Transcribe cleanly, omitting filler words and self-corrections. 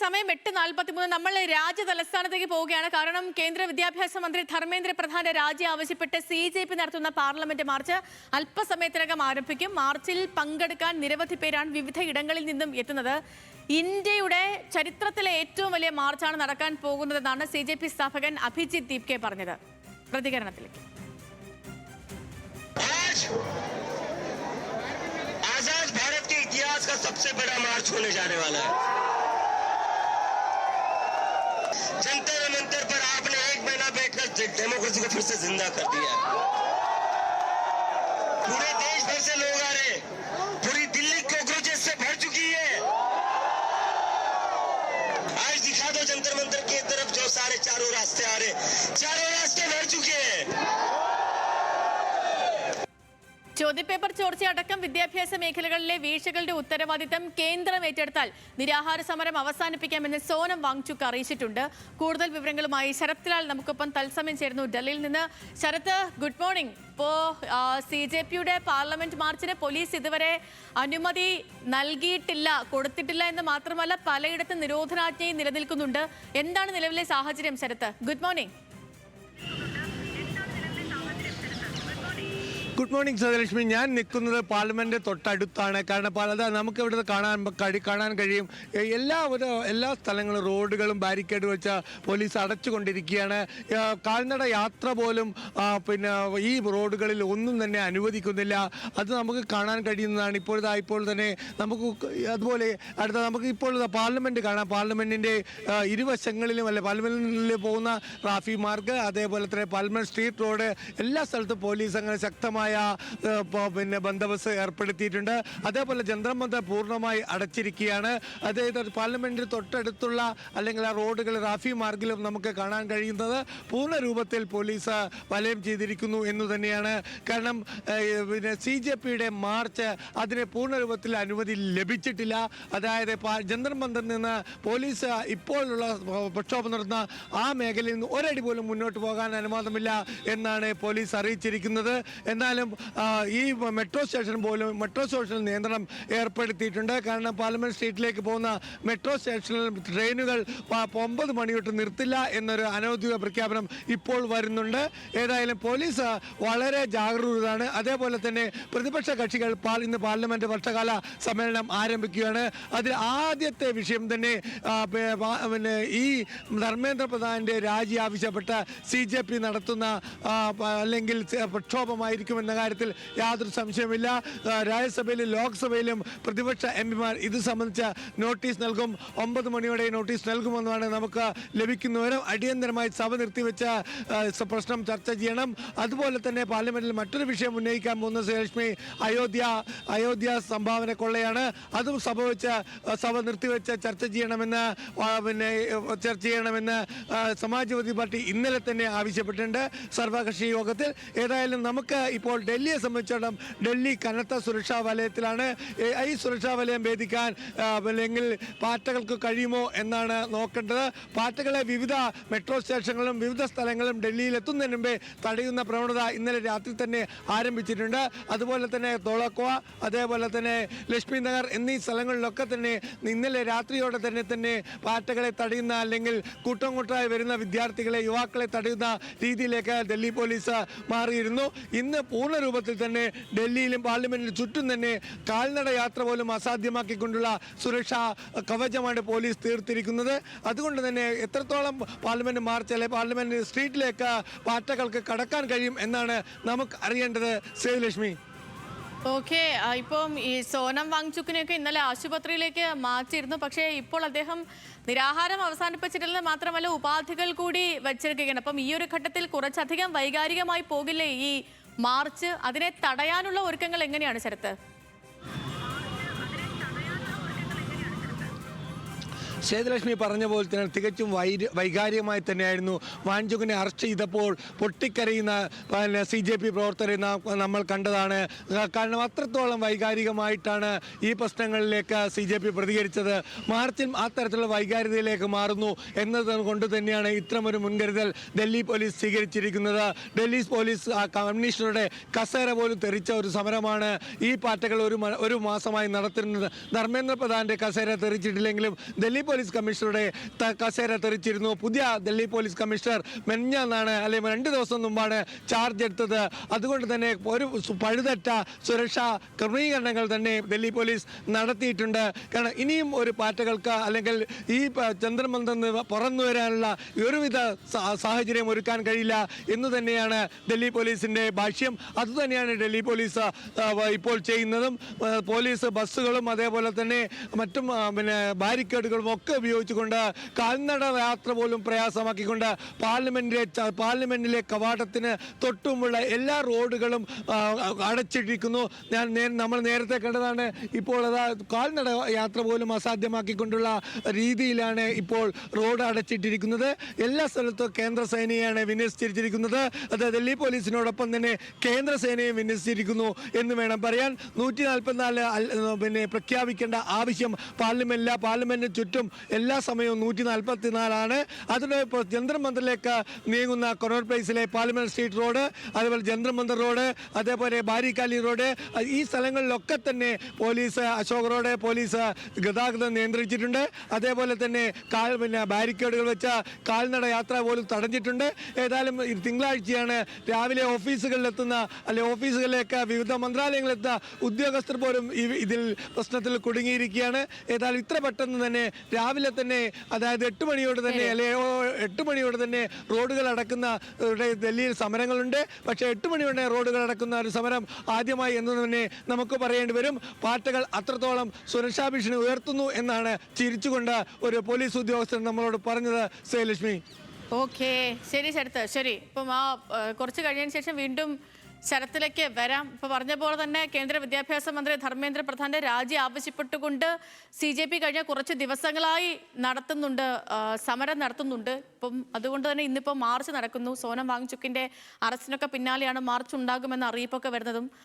സമയം 8:43. നമ്മൾ രാജ്യ തലസ്ഥാനത്തേക്ക് പോവുകയാണ്. കാരണം കേന്ദ്ര വിദ്യാഭ്യാസ മന്ത്രി ധർമ്മേന്ദ്ര പ്രധാന്റെ രാജി ആവശ്യപ്പെട്ട് CJP നടത്തുന്ന പാർലമെന്റ് മാർച്ച് അല്പസമയത്തിനകം ആരംഭിക്കും. മാർച്ചിൽ പങ്കെടുക്കാൻ നിരവധി പേരാണ് വിവിധ ഇടങ്ങളിൽ നിന്നും എത്തുന്നത്. ഇന്ത്യയുടെ ചരിത്രത്തിലെ ഏറ്റവും വലിയ മാർച്ചാണ് നടക്കാൻ പോകുന്നതെന്നാണ് CJP സ്ഥാപകൻ അഭിജിത്ത് ദീപ്കെ പറഞ്ഞത്. പ്രതികരണത്തിലേക്ക്. आजाद भारत के इतिहास का सबसे बड़ा मार्च होने जाने वाला है। जंतर मंतर पर आपने 1 महीना बैठकर डेमोक्रेसी को फिर से जिंदा कर दिया है। पूरे देश भर से लोग आ रहे, पूरी दिल्ली कॉकरोचेस से भर चुकी है। आज दिखा दो जंतर मंतर की तरफ जो सारे चारों रास्ते आ रहे, चारों रास्ते भर चुके हैं। ചോദ്യപേപ്പർ ചോർച്ചയടക്കം വിദ്യാഭ്യാസ മേഖലകളിലെ വീഴ്ചകളുടെ ഉത്തരവാദിത്തം കേന്ദ്രം ഏറ്റെടുത്താൽ നിരാഹാര സമരം അവസാനിപ്പിക്കാമെന്ന് സോനം വാങ്ചുക് അറിയിച്ചിട്ടുണ്ട്. കൂടുതൽ വിവരങ്ങളുമായി ശരത് ലാൽ നമുക്കൊപ്പം തത്സമയം ചേരുന്നു ഡൽഹിയിൽ നിന്ന്. Sharath, good morning. ഇപ്പോൾ CJPയുടെ പാർലമെന്റ് മാർച്ചിന് പോലീസ് ഇതുവരെ അനുമതി കൊടുത്തിട്ടില്ല എന്ന് മാത്രമല്ല പലയിടത്തും നിരോധനാജ്ഞയും നിലനിൽക്കുന്നുണ്ട്. എന്താണ് നിലവിലെ സാഹചര്യം Sarath? Good morning. Good morning Sadalakshmi. ഞാൻ നിൽക്കുന്നത് പാർലമെന്റ് തൊട്ടടുത്താണ്. കാരണം നമുക്ക് ഇവിടെ കാണാൻ കഴിയും എല്ലാ സ്ഥലങ്ങളും റോഡുകളും ബാരിക്കേഡ് വെച്ച പോലീസ് അടച്ചുകൊണ്ടിരിക്കുകയാണ്. കാൽനട യാത്ര പോലും പിന്നെ ഈ റോഡുകളിൽ ഒന്നും തന്നെ അനുവദിക്കുന്നില്ല. അത് നമുക്ക് കാണാൻ കഴിയുന്നതാണ്. ഇപ്പോൾ തന്നെ നമുക്ക് അതുപോലെ നമുക്ക് ഇപ്പോൾ പാർലമെന്റ് കാണാം. പാർലമെന്റിന്റെ ഇരുവശങ്ങളിലും പാർലമെന്റിൽ പോകുന്ന ട്രാഫിക് മാർഗ്, അതേപോലെ തന്നെ പാർലമെന്റ് സ്ട്രീറ്റ് റോഡ്, എല്ലാ സ്ഥലത്തും പോലീസ് അങ്ങനെ ശക്തമായ പിന്നെ ബന്ദോബസ്ത് ഏർപ്പെടുത്തിയിട്ടുണ്ട്. അതേപോലെ ജന്തർ മന്ദർ പൂർണ്ണമായി അടച്ചിരിക്കുകയാണ്. അതായത് പാർലമെന്റിന് തൊട്ടടുത്തുള്ള അല്ലെങ്കിൽ ആ റോഡുകൾ ട്രാഫിക് മാർഗിലും നമുക്ക് കാണാൻ കഴിയുന്നത് പൂർണ്ണ രൂപത്തിൽ പോലീസ് വലയം ചെയ്തിരിക്കുന്നു എന്ന് തന്നെയാണ്. കാരണം പിന്നെ CJPയുടെ മാർച്ച് അതിന് പൂർണ്ണ രൂപത്തിൽ അനുമതി ലഭിച്ചിട്ടില്ല. അതായത് ജന്തർ മന്ദറിൽ നിന്ന് പോലീസ് ഇപ്പോഴുള്ള പ്രക്ഷോഭം നടത്തുന്ന ആ മേഖലയിൽ നിന്ന് ഒരടി പോലും മുന്നോട്ട് പോകാൻ അനുവാദമില്ല എന്നാണ് പോലീസ് അറിയിച്ചിരിക്കുന്നത്. എന്നാൽ ഈ മെട്രോ സ്റ്റേഷനിൽ നിയന്ത്രണം ഏർപ്പെടുത്തിയിട്ടുണ്ട്. കാരണം പാർലമെന്റ് സ്ട്രീറ്റിലേക്ക് പോകുന്ന മെട്രോ സ്റ്റേഷനിൽ ട്രെയിനുകൾ 9 മണി തൊട്ട് നിർത്തില്ല എന്നൊരു അനൗദ്യോഗിക പ്രഖ്യാപനം ഇപ്പോൾ വരുന്നുണ്ട്. ഏതായാലും പോലീസ് വളരെ ജാഗരൂകരാണ്. അതേപോലെ തന്നെ പ്രതിപക്ഷ കക്ഷികൾ ഇന്ന് പാർലമെന്റ് വർഷകാല സമ്മേളനം ആരംഭിക്കുകയാണ്. അതിൽ ആദ്യത്തെ വിഷയം തന്നെ പിന്നെ ഈ ധർമ്മേന്ദ്ര പ്രധാന്റെ രാജി ആവശ്യപ്പെട്ട് CJP നടത്തുന്ന അല്ലെങ്കിൽ പ്രക്ഷോഭമായിരിക്കുമെന്ന കാര്യത്തിൽ യാതൊരു സംശയമില്ല. രാജ്യസഭയിലും ലോക്സഭയിലും പ്രതിപക്ഷ MP-മാർ ഇത് സംബന്ധിച്ച നോട്ടീസ് നൽകും. 9 മണിയോടെ നോട്ടീസ് നൽകുമെന്നാണ് നമുക്ക് ലഭിക്കുന്ന വിവരം. അടിയന്തരമായി സഭ നിർത്തിവെച്ച പ്രശ്നം ചർച്ച ചെയ്യണം. അതുപോലെ തന്നെ പാർലമെന്റിൽ മറ്റൊരു വിഷയം ഉന്നയിക്കാൻ പോകുന്ന ശ്രീലക്ഷ്മി അയോധ്യ സംഭാവന കൊള്ളയാണ്. അതും സഭ നിർത്തിവെച്ച് ചർച്ച ചെയ്യണമെന്ന് സമാജ്വാദി പാർട്ടി ഇന്നലെ തന്നെ ആവശ്യപ്പെട്ടിട്ടുണ്ട് സർവകക്ഷി യോഗത്തിൽ. ഏതായാലും നമുക്ക് ഇപ്പോൾ ഡൽഹിയെ സംബന്ധിച്ചിടത്തോളം ഡൽഹി കനത്ത സുരക്ഷാ വലയത്തിലാണ്. ഈ സുരക്ഷാ വലയം ഭേദിക്കാൻ അല്ലെങ്കിൽ പാർട്ടികൾക്ക് കഴിയുമോ എന്നാണ് നോക്കേണ്ടത്. പാർട്ടികളെ വിവിധ മെട്രോ സ്റ്റേഷനുകളും വിവിധ സ്ഥലങ്ങളും ഡൽഹിയിൽ എത്തുന്നതിന് മുമ്പേ തടയുന്ന പ്രവണത ഇന്നലെ രാത്രി തന്നെ ആരംഭിച്ചിട്ടുണ്ട്. അതുപോലെ തന്നെ തോളക്കോവ, അതേപോലെ തന്നെ ലക്ഷ്മി നഗർ എന്നീ സ്ഥലങ്ങളിലൊക്കെ തന്നെ ഇന്നലെ രാത്രിയോടെ തന്നെ പാർട്ടികളെ തടയുന്ന അല്ലെങ്കിൽ കൂട്ടമായി വരുന്ന വിദ്യാർത്ഥികളെ യുവാക്കളെ തടയുന്ന രീതിയിലേക്ക് ഡൽഹി പോലീസ് മാറിയിരുന്നു. ഇന്ന് പൂർണ്ണ രൂപത്തിൽ തന്നെ ഡൽഹിയിലും പാർലമെന്റിന് ചുറ്റും തന്നെ കാൽനട യാത്ര പോലും അസാധ്യമാക്കിക്കൊണ്ടുള്ള സുരക്ഷാ കവചമാണ് പോലീസ് തീർത്തിരിക്കുന്നത്. അതുകൊണ്ട് തന്നെ എത്രത്തോളം പാർലമെന്റ് മാർച്ച് അല്ലെങ്കിൽ പാർലമെന്റ് സ്ട്രീറ്റിലേക്ക് പാർട്ടികൾക്ക് കടക്കാൻ കഴിയും എന്നാണ് നമുക്ക് അറിയേണ്ടത്. സേതുലക്ഷ്മി. ഓക്കെ, ഇപ്പം ഈ സോനം വാങ്ചുക്കിനെയൊക്കെ ഇന്നലെ ആശുപത്രിയിലേക്ക് മാറ്റിയിരുന്നു. പക്ഷേ ഇപ്പോൾ അദ്ദേഹം നിരാഹാരം അവസാനിപ്പിച്ചിട്ടില്ലെന്ന് മാത്രമല്ല ഉപാധികൾ കൂടി വച്ചിരിക്കുകയാണ്. അപ്പം ഈ ഒരു ഘട്ടത്തിൽ കുറച്ചധികം വൈകാരികമായി പോകില്ലേ ഈ മാർച്ച്? അതിനെ തടയാനുള്ള ഒരുക്കങ്ങൾ എങ്ങനെയാണ് ശരത്ത്? സേതുലക്ഷ്മി പറഞ്ഞ പോലെ തന്നെ തികച്ചും വൈകാരികമായി തന്നെയായിരുന്നു വാങ്ചുക്കിനെ അറസ്റ്റ് ചെയ്തപ്പോൾ പൊട്ടിക്കരയുന്ന CJP പ്രവർത്തകരെ നമ്മൾ കണ്ടതാണ്. കാരണം അത്രത്തോളം വൈകാരികമായിട്ടാണ് ഈ പ്രശ്നങ്ങളിലേക്ക് CJP പ്രതികരിച്ചത്. മാർച്ചിൽ അത്തരത്തിലുള്ള വൈകാരികതയിലേക്ക് മാറുന്നു എന്നതുകൊണ്ട് തന്നെയാണ് ഇത്തരമൊരു മുൻകരുതൽ ഡൽഹി പോലീസ് സ്വീകരിച്ചിരിക്കുന്നത്. ഡൽഹി പോലീസ് കമ്മീഷണറുടെ കസേര പോലും തെറിച്ച ഒരു സമരമാണ് ഈ പാർട്ടികൾ ഒരു മാസമായി നടത്തുന്നത്. ധർമ്മേന്ദ്ര പ്രധാന്റെ കസേര തെറിച്ചിട്ടില്ലെങ്കിലും ഡൽഹി പോലീസ് കമ്മീഷണറുടെ കസേര തെറിച്ചിരുന്നു. പുതിയ ഡൽഹി പോലീസ് കമ്മീഷണർ മെഞ്ഞാന്നാണ് അല്ലെങ്കിൽ 2 ദിവസം മുമ്പാണ് ചാർജ് എടുത്തത്. അതുകൊണ്ട് തന്നെ ഒരു പഴുതറ്റ സുരക്ഷാ ക്രമീകരണങ്ങൾ തന്നെ ഡൽഹി പോലീസ് നടത്തിയിട്ടുണ്ട്. കാരണം ഇനിയും ഒരു പാറ്റകൾക്ക് അല്ലെങ്കിൽ ഈ ജന്തർ മന്ദിറിൽ പുറന്നു വരാനുള്ള ഒരുവിധ സാഹചര്യം ഒരുക്കാൻ കഴിയില്ല എന്ന് തന്നെയാണ് ഡൽഹി പോലീസിന്റെ ഭാഷ്യം. അതുതന്നെയാണ് ഡൽഹി പോലീസ് ഇപ്പോൾ ചെയ്യുന്നതും. പോലീസ് ബസ്സുകളും അതേപോലെ തന്നെ മറ്റും ബാരിക്കേഡുകളും ഒക്കെ ഉപയോഗിച്ചുകൊണ്ട് കാൽനട യാത്ര പോലും പ്രയാസമാക്കിക്കൊണ്ട് പാർലമെന്റിലെ കവാടത്തിന് തൊട്ടുമുള്ള എല്ലാ റോഡുകളും അടച്ചിട്ടിരിക്കുന്നു. നമ്മൾ നേരത്തെ കണ്ടതാണ്. ഇപ്പോൾ അതാ കാൽനട യാത്ര പോലും അസാധ്യമാക്കിക്കൊണ്ടുള്ള രീതിയിലാണ് ഇപ്പോൾ റോഡ് അടച്ചിട്ടിരിക്കുന്നത്. എല്ലാ സ്ഥലത്തും കേന്ദ്ര സേനയാണ് വിന്യസിച്ചിരിക്കുന്നത്. അത് ഡൽഹി പോലീസിനോടൊപ്പം തന്നെ കേന്ദ്ര സേനയും വിന്യസിച്ചിരിക്കുന്നു എന്ന് വേണം പറയാൻ. 144 പ്രഖ്യാപിക്കേണ്ട ആവശ്യം പാർലമെന്റിന് ചുറ്റും എല്ലാ സമയവും 144 അതിന് ഇപ്പോൾ ജന്തർ മന്ദിറിലേക്ക് നീങ്ങുന്ന കൊണോട്ട് പ്ലേസിലെ പാർലമെന്റ് സ്ട്രീറ്റ് റോഡ്, അതുപോലെ ജന്തർ മന്ദിർ റോഡ്, അതേപോലെ ബാരിക്കാലി റോഡ്, ഈ സ്ഥലങ്ങളിലൊക്കെ തന്നെ പോലീസ് അശോക് റോഡ് പോലീസ് ഗതാഗതം നിയന്ത്രിച്ചിട്ടുണ്ട്. അതേപോലെ തന്നെ ബാരിക്കേഡുകൾ വെച്ച കാൽനട യാത്ര പോലും തടഞ്ഞിട്ടുണ്ട്. ഏതായാലും തിങ്കളാഴ്ചയാണ് രാവിലെ ഓഫീസുകളിലെത്തുന്ന അല്ലെങ്കിൽ ഓഫീസുകളിലേക്ക് വിവിധ മന്ത്രാലയങ്ങളിലെത്തുന്ന ഉദ്യോഗസ്ഥർ പോലും ഇതിൽ പ്രശ്നത്തിൽ കുടുങ്ങിയിരിക്കുകയാണ്. ഏതായാലും ഇത്ര പെട്ടെന്ന് തന്നെ രാവിലെ തന്നെ അതായത് 8 മണിയോട് തന്നെ അല്ലെങ്കിൽ 8 മണിയോട് തന്നെ റോഡുകൾ അടക്കുന്ന ഡൽഹിയിൽ സമരങ്ങളുണ്ട്. പക്ഷേ 8 മണിയോടെ റോഡുകൾ അടക്കുന്ന ഒരു സമരം ആദ്യമായി എന്ന് തന്നെ നമുക്ക് പറയേണ്ടി വരും. പാർട്ടികൾ അത്രത്തോളം സുരക്ഷാ ഭീഷണി ഉയർത്തുന്നു എന്നാണ് ചിരിച്ചുകൊണ്ട് ഒരു പോലീസ് ഉദ്യോഗസ്ഥൻ നമ്മളോട് പറഞ്ഞത്. ശ്രീലക്ഷ്മി. ഓക്കെ, ശരി ശരത്ത്, ശരി. ഇപ്പം കുറച്ച് കഴിഞ്ഞതിന് ശേഷം വീണ്ടും ശരത്തിലേക്ക് വരാം. ഇപ്പോൾ പറഞ്ഞ പോലെ തന്നെ കേന്ദ്ര വിദ്യാഭ്യാസ മന്ത്രി ധർമ്മേന്ദ്ര പ്രധാന്റെ രാജി ആവശ്യപ്പെട്ടുകൊണ്ട് CJP കഴിഞ്ഞ കുറച്ച് ദിവസങ്ങളായി സമരം നടത്തുന്നുണ്ട്. ഇപ്പം അതുകൊണ്ട് തന്നെ ഇന്നിപ്പോൾ മാർച്ച് നടക്കുന്നു. സോനം വാങ്ചുക്കിന്റെ അറസ്റ്റിനൊക്കെ പിന്നാലെയാണ് മാർച്ച് ഉണ്ടാകുമെന്ന അറിയിപ്പൊക്കെ വരുന്നതും.